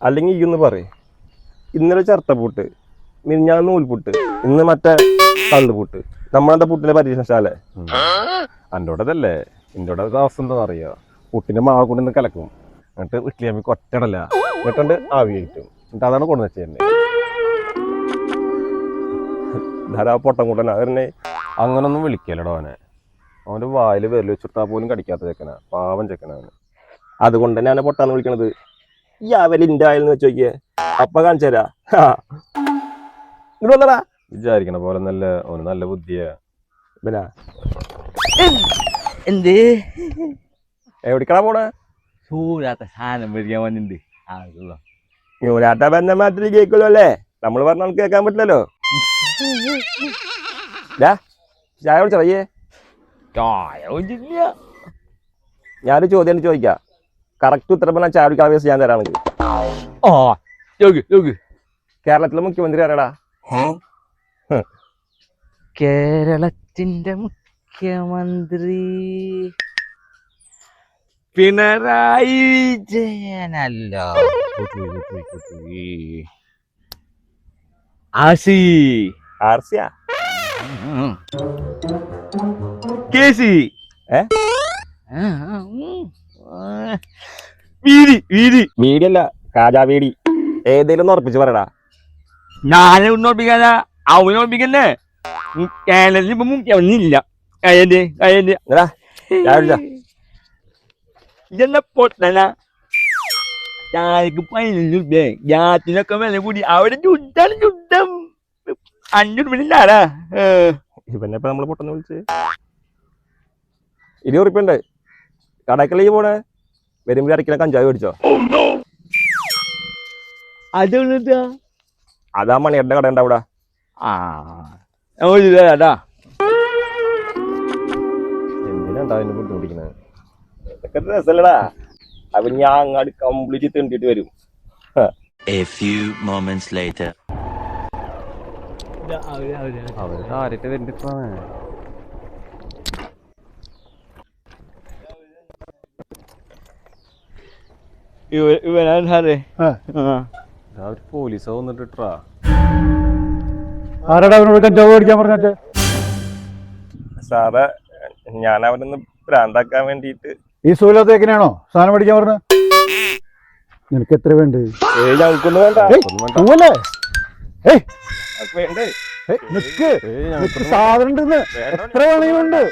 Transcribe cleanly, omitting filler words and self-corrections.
അല്ലെങ്കിൽ ഈ ഒന്ന് പറയും ഇന്നലെ ചിരട്ടപ്പൂട്ട് മിനിഞ്ഞാന്ന് നൂൽപുട്ട് ഇന്ന് മറ്റേ കള്ളുപൂട്ട് നമ്മളെന്താ പുട്ടിന്റെ പരീക്ഷണശാല അൻ്റോടതല്ലേ എൻ്റെ അവസ്ഥ എന്താ അറിയുക പുട്ടിന്റെ മാവ് കൊണ്ടൊന്ന് കലക്കും എന്നിട്ട് വീട്ടിലേക്ക് ഒറ്റടല്ല എന്നിട്ടുണ്ട് ആവി കഴിക്കും എന്നിട്ട് അതാണ് കൊണ്ടു വെച്ചത് ധാരാ പൊട്ടം കൂട്ടന അവരെ അങ്ങനൊന്നും വിളിക്കലടോ അവൻ്റെ വായിൽ വിരൽ വെച്ചിട്ടാ പോലും കടിക്കാത്ത ചെക്കനാ പാവം ചെക്കനാണ് അതുകൊണ്ട് തന്നെയാണ് പൊട്ടാന്ന് വിളിക്കണത് ഈ അവലിൻ്റെ ആയെന്ന് വെച്ച് നോക്കിയേ അപ്പ കാണിച്ചു തരാ ഇങ്ങോട്ട് വന്നടാ വിചാരിക്കണ പോലെ നല്ല ഓന് നല്ല ബുദ്ധിയാ പിന്നെ എന്ത് എവിടേക്കാ പോണേ ചൂടാത്ത സാധനം മേടിക്കാൻ വന്നിട്ടുണ്ട് ന്യൂരാട്ട പറഞ്ഞ മാത്രമേ കേൾക്കുള്ളൂ അല്ലേ നമ്മൾ പറഞ്ഞ നമുക്ക് കേൾക്കാൻ പറ്റില്ലല്ലോ ചായ കുടിച്ചറിയേ ഞാനൊരു ചോദ്യം ചോദിക്കാം കറക്റ്റ് ഉത്തരം പറഞ്ഞാൽ ചായ കുടിക്കാൻ വേസ്റ്റ് ഞാൻ തരാണെങ്കിൽ കേരളത്തിലെ മുഖ്യമന്ത്രി ആരാടാ കേരളത്തിന്റെ മുഖ്യമന്ത്രി പിണറായി വിജയനല്ലോ ആർസിയാ കേസി വീടിയല്ല കാജാ വീടി ഏതേലും ഉറപ്പിച്ച് പറയടാ ഞാനെ ഉറപ്പിക്കാനാ അവനോർപ്പിക്കന്നെ കേരളത്തിൽ ഇപ്പൊ മുഖ്യമന്ത്രിയില്ല ഇതെന്താ പൊട്ടന ചായക്ക് 15 രൂപ ഗ്യാസിനൊക്കെ വില കൂടി അവിടെ ചുട്ടാണ് ചുട്ടം 5 രൂപ ഇവന്നെ ഇപ്പൊ നമ്മള് പൊട്ടെന്ന് വിളിച്ച് 20 ഉറുപ്പിയുണ്ട് കടക്കലേക്ക് പോണേ വരുമ്പോ അരക്കിലോ കഞ്ചാവ് മേടിച്ചോ അതെന്താ അതാ മണിയുടെ കട ഉണ്ട് അവിടെ എന്തിനാ അതിനെ ബുദ്ധിമുട്ടിക്കുന്നത് ഇതൊക്കെ രസല്ലടാ അവൻ ഞാൻ അങ്ങാട് കംപ്ലീറ്റ് തെണ്ടിട്ട് വരും അവര് ആരട്ട് വരുന്നിട്ടാണ് പോലീസ് വന്നിട്ടാ ആരാടാ അവനോട് കഞ്ചാവ് മേടിക്കാൻ പറഞ്ഞിട്ട് സാറേ ഞാൻ അവനൊന്ന് ഭ്രാന്താക്കാൻ വേണ്ടിട്ട് ഈ സൂലത്തേക്കിനാണോ സാധനം മേടിക്കാൻ പറഞ്ഞ നിനക്ക് എത്ര വേണ്ട ഞങ്ങൾക്കൊന്നും വേണ്ട സാധനം എത്ര വേണമെങ്കിലും ഉണ്ട്